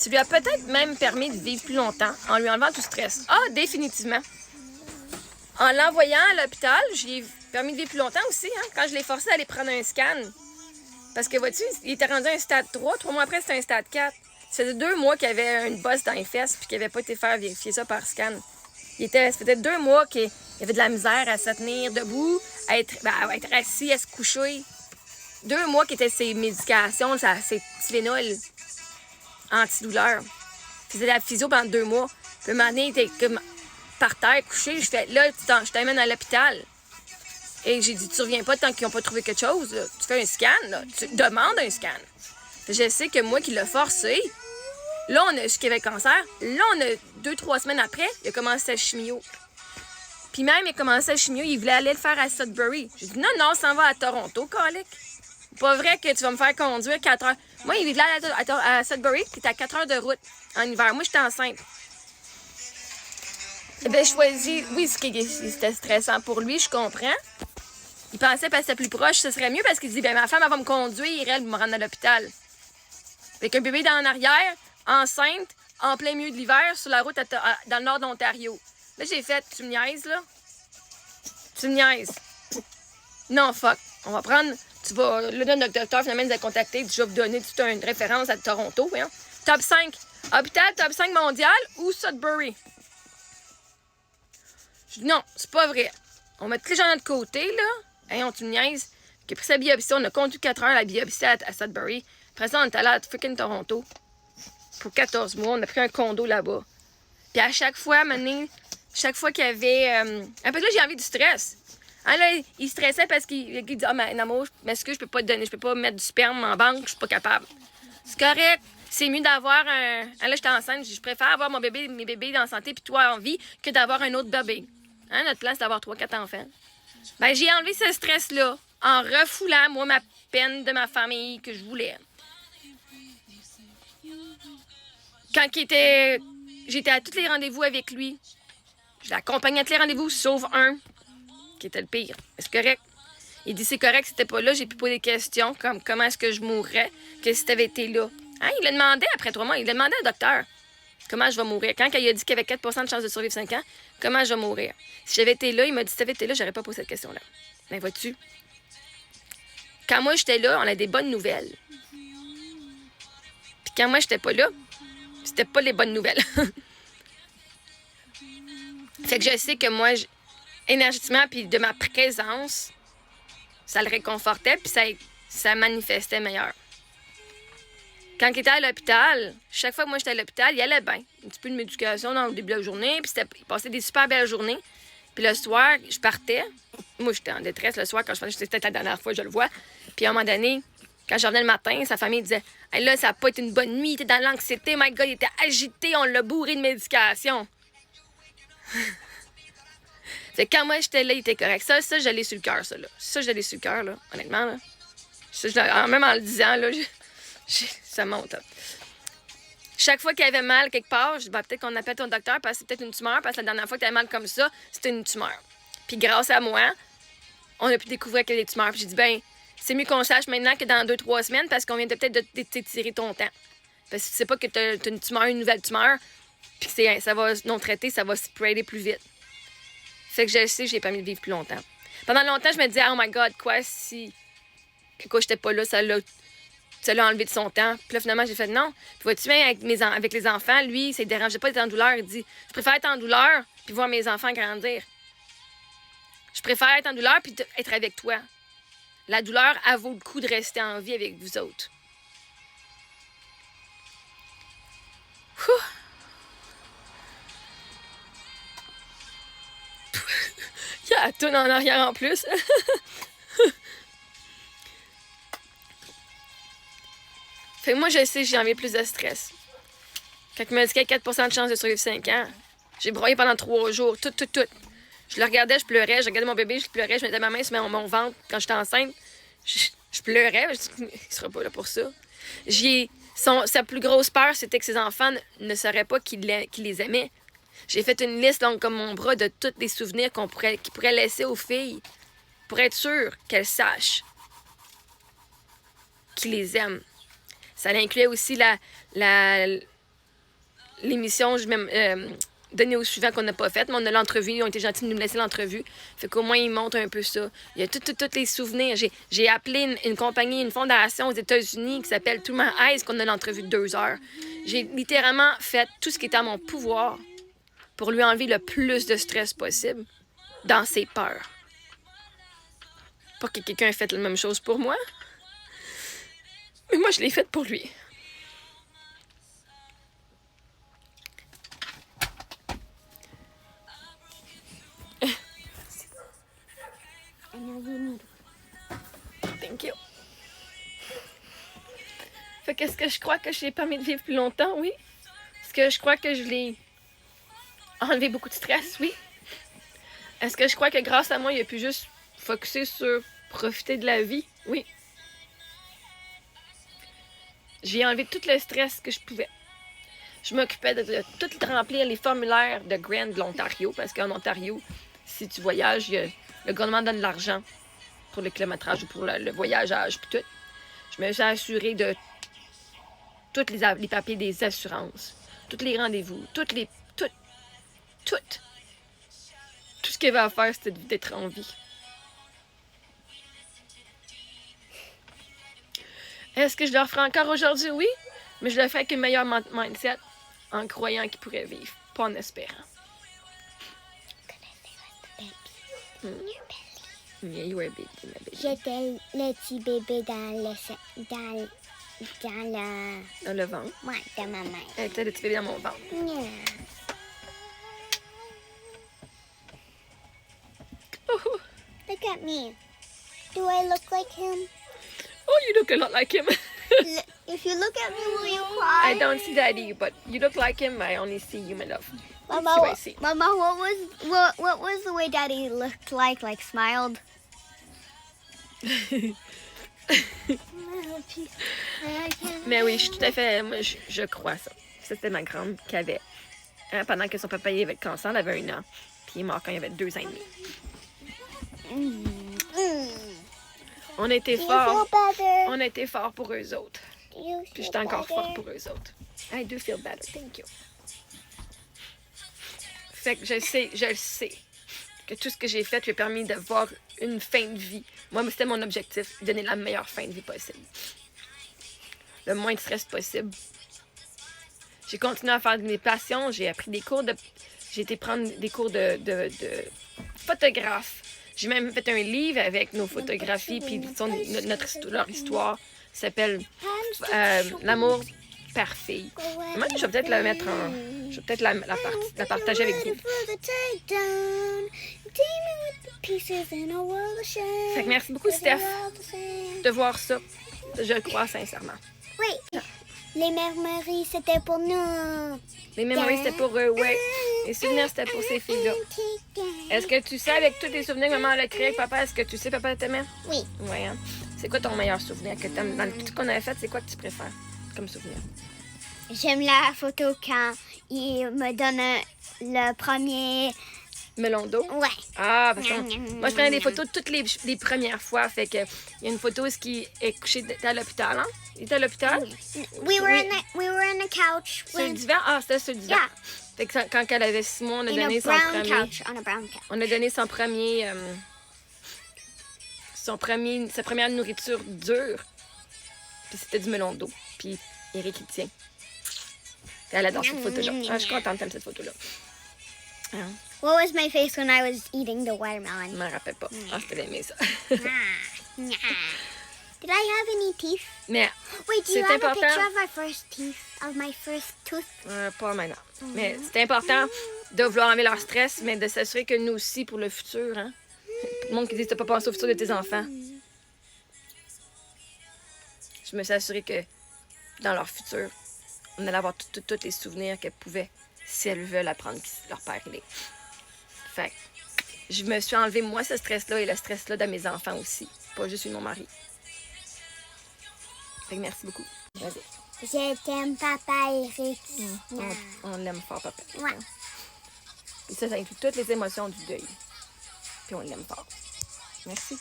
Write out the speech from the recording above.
tu lui as peut-être même permis de vivre plus longtemps en lui enlevant tout stress. Ah, définitivement. En l'envoyant à l'hôpital, j'ai permis de vivre plus longtemps aussi, hein, quand je l'ai forcé à aller prendre un scan. Parce que, vois-tu, il était rendu à un stade 3, 3 mois après, c'était un stade 4. Ça faisait 2 mois qu'il avait une bosse dans les fesses puis qu'il n'avait pas été faire vérifier ça par scan. Ça faisait 2 mois qu'il avait de la misère à se tenir debout, à être assis, à se coucher. 2 mois qu'il était ses médications, ses Tylenol antidouleur. Il faisait de la physio pendant 2 mois. Puis un moment donné, il était comme par terre, couché. Je fais, là, je t'amène à l'hôpital. Et j'ai dit, tu reviens pas tant qu'ils n'ont pas trouvé quelque chose. Là. Tu fais un scan, là. Tu demandes un scan. Je sais que moi qui l'ai forcé, là, on a su qu'il avait cancer. Là, on a 2-3 semaines après, il a commencé sa chimio. Puis même, il a commencé sa chimio, il voulait aller le faire à Sudbury. J'ai dit, non, on s'en va à Toronto, calique. Pas vrai que tu vas me faire conduire 4 heures. Moi, il voulait aller à Sudbury, qui était à 4 heures de route en hiver. Moi, j'étais enceinte. Eh bien, choisi. Oui, c'était stressant pour lui, je comprends. Il pensait parce que c'était plus proche, ce serait mieux parce qu'il dit, ben ma femme, elle va me conduire, elle va me rendre à l'hôpital. Avec un bébé dans l'arrière, enceinte, en plein milieu de l'hiver, sur la route dans le nord d'Ontario. Là, j'ai fait, tu me niaises, là? Tu me niaises. Non, fuck. On va prendre, là, notre docteur, finalement, nous a contacté, je vais vous donner toute une référence à Toronto, hein. Top 5. Hôpital, top 5 mondial ou Sudbury? Je dis, non, c'est pas vrai. On met tous les gens de notre côté, là. Hein, on te niaise. Puis après sa biopsie, on a conduit 4 heures la biopsie à Sudbury. Après ça, on est allé à freaking Toronto. Pour 14 mois, on a pris un condo là-bas. Puis à chaque fois, chaque fois qu'il y avait... un peu là, j'ai envie du stress. Hein, là, il stressait parce qu'il dit, ah, mais Namo, je peux pas te donner, je peux pas mettre du sperme en banque, je suis pas capable. C'est correct. C'est mieux d'avoir un... Hein, là, j'étais enceinte, je préfère avoir mes bébés en santé puis toi en vie que d'avoir un autre bébé. Hein, notre plan, c'est d'avoir 3-4 enfants. Ben, j'ai enlevé ce stress-là en refoulant, moi, ma peine de ma famille que je voulais. Quand j'étais à tous les rendez-vous avec lui. Je l'accompagnais à tous les rendez-vous, sauf un, qui était le pire. C'est correct. Il dit, c'est correct, si t'étais pas là, j'ai pu poser des questions, comme comment est-ce que je mourrais, que si t'avais été là. Hein, il l'a demandé après 3 mois, il l'a demandé au docteur. Comment je vais mourir? Quand il a dit qu'il y avait 4 % de chance de survivre 5 ans, comment je vais mourir? Si j'avais été là, il m'a dit, si t'avais été là, j'aurais pas posé cette question-là. Mais vois-tu? Quand moi, j'étais là, on a des bonnes nouvelles. Puis quand moi, j'étais pas là, c'était pas les bonnes nouvelles. Fait que je sais que moi, énergétiquement, puis de ma présence, ça le réconfortait, puis ça manifestait meilleur. Quand il était à l'hôpital, chaque fois que moi j'étais à l'hôpital, il allait bien. Un petit peu de médication au début de la journée, puis il passait des super belles journées. Puis le soir, je partais. Moi, j'étais en détresse le soir quand je faisais, c'était peut-être la dernière fois que je le vois. Puis à un moment donné, quand je revenais le matin, sa famille disait hey, là, ça n'a pas été une bonne nuit, il était dans l'anxiété, my God, il était agité, on l'a bourré de médication. Fait que quand moi j'étais là, il était correct. Ça, je l'ai sur le cœur, ça, là. Ça, je l'ai sur le cœur, là, honnêtement, là. Ça, même en le disant, là, ça monte. Hein. Chaque fois qu'il avait mal quelque part, je dis ben, peut-être qu'on appelle ton docteur parce que c'est peut-être une tumeur, parce que la dernière fois que tu avais mal comme ça, c'était une tumeur. Puis grâce à moi, on a pu découvrir qu'il y a des tumeurs. Puis j'ai dit, ben, c'est mieux qu'on sache maintenant que dans 2-3 semaines parce qu'on vient peut-être de t'étirer ton temps. Parce que tu sais pas que tu as une tumeur, une nouvelle tumeur, puis que ça va non traiter, ça va spreader plus vite. Fait que je sais, j'ai pas mis de vivre plus longtemps. Pendant longtemps, je me disais, oh my God, quoi si. Quand j'étais pas là, ça l'a enlevé de son temps. Puis là, finalement, j'ai fait non. Puis vois-tu bien, avec les enfants, lui, ça ne dérangeait pas d'être en douleur. Il dit, je préfère être en douleur puis voir mes enfants grandir. Je préfère être en douleur puis être avec toi. La douleur, elle vaut le coup de rester en vie avec vous autres. Ouh. Il y a la toune en arrière en plus. Fait que moi, je sais, j'ai envie plus de stress. Quand il m'a dit qu'il y a 4 % de chance de survivre 5 ans, j'ai broyé pendant 3 jours, tout. Je le regardais, je pleurais, je regardais mon bébé, je pleurais, je mettais ma main sur mon ventre quand j'étais enceinte. Je pleurais, je dis, il sera pas là pour ça. Sa plus grosse peur, c'était que ses enfants ne sauraient pas qu'il les aimait. J'ai fait une liste longue comme mon bras de tous les souvenirs qu'il pourrait laisser aux filles pour être sûr qu'elles sachent qu'il les aime. Ça incluait aussi l'émission, je même donné au suivant qu'on n'a pas fait, mais on a l'entrevue, ils ont été gentils de nous laisser l'entrevue. Fait qu'au moins, ils montrent un peu ça. Il y a tous les souvenirs. J'ai appelé une compagnie, une fondation aux États-Unis qui s'appelle To My Eyes, qu'on a l'entrevue de 2 heures. J'ai littéralement fait tout ce qui était à mon pouvoir pour lui enlever le plus de stress possible dans ses peurs. Pas que quelqu'un ait fait la même chose pour moi, mais moi, je l'ai faite pour lui. Thank you. Fait qu'est-ce que je crois que je l'ai permis de vivre plus longtemps? Oui. Est-ce que je crois que je l'ai enlevé beaucoup de stress? Oui. Est-ce que je crois que grâce à moi, il a pu juste focusser sur profiter de la vie? Oui. J'ai enlevé tout le stress que je pouvais. Je m'occupais de tout remplir les formulaires de Grant de l'Ontario, parce qu'en Ontario, si tu voyages, le gouvernement donne de l'argent pour le kilométrage ou pour le voyageage, puis tout. Je me suis assurée de tous les papiers des assurances, tous les rendez-vous, tout ce qu'il y avait à faire, c'était d'être en vie. Est-ce que je le referai encore aujourd'hui? Oui, mais je le fais avec une meilleure mindset, en croyant qu'il pourrait vivre, pas en espérant. Yeah, you were a baby, my baby. J'étais le petit bébé dans le ventre. Ouais, dans ma mère. Elle était le petit bébé dans mon ventre. Yeah. Oh, Look at me. Do I look like him? oh, you look a lot like him. If you look at me, will you cry? I don't see Daddy, but you look like him. I only see you, my love. Mama, See what I see. Mama, what was the way Daddy looked like smiled? Mais oui, je suis tout à fait... Moi, je crois ça. Ça, c'était ma grande qui avait... Hein, pendant que son papa il avait le cancer, elle avait 1 an. Puis il est mort quand il avait 2 ans et demi. On a été forts. On a été forts pour eux autres. Puis j'étais encore fort pour eux autres. I do feel better, thank you. Fait que je le sais, que tout ce que j'ai fait lui a permis de voir une fin de vie. Moi, c'était mon objectif, donner la meilleure fin de vie possible. Le moins de stress possible. J'ai continué à faire mes passions, j'ai appris des cours de... J'ai été prendre des cours de photographe. J'ai même fait un livre avec nos photographies, puis leur histoire s'appelle L'amour par fille. Moi, je vais peut-être la mettre en... Je vais peut-être la partager avec vous. Fait que merci beaucoup, Steph, de voir ça. Je le crois sincèrement. Oui, les memories, c'était pour nous. Les memories, c'était pour eux, oui. Les souvenirs, c'était pour ces filles-là. Est-ce que tu sais, avec tous tes souvenirs que maman l'a créé avec papa, est-ce que tu sais papa t'aimait? Oui. Oui, hein? C'est quoi ton meilleur souvenir que t'aimes? Dans tout ce qu'on avait fait, c'est quoi que tu préfères comme souvenir? J'aime la photo quand il me donne le premier... Melon d'eau? Ouais. Ah, parce que moi, je prenais des photos toutes les premières fois. Fait que il y a une photo où il est couché à l'hôpital, hein? Il était à l'hôpital? We were in a couch. Sur le divan? Ah, c'était sur le divan. Yeah. Fait que quand elle avait 6 mois, on a donné son premier... On a brown couch. On a donné son premier... sa première nourriture dure. Puis c'était du melon d'eau. Puis Eric, il tient. Elle adore cette photo-là. Ah, je suis contente de cette photo-là. Hein? What was my face when I was eating the watermelon? Je m'en rappelle pas. Ah, c'était aimé ça. Did I have any teeth? Mais Wait, do you c'est have important. a picture of my first tooth? Pas maintenant. Mais c'est important de vouloir enlever leur stress, mais de s'assurer que nous aussi, pour le futur, hein. Tout le monde qui dit que tu n'as pas pensé au futur de tes enfants. Je me suis assurée que dans leur futur, on allait avoir tous les souvenirs qu'elles pouvaient, si elles veulent apprendre qui leur père il est. Fait que je me suis enlevé moi ce stress-là et le stress-là de mes enfants aussi, pas juste de mon mari. Fait que merci beaucoup. Vas-y. Je t'aime, papa Eric. On l'aime fort, papa. Ouais. Et ça inclut toutes les émotions du deuil. Puis on l'aime fort. Merci.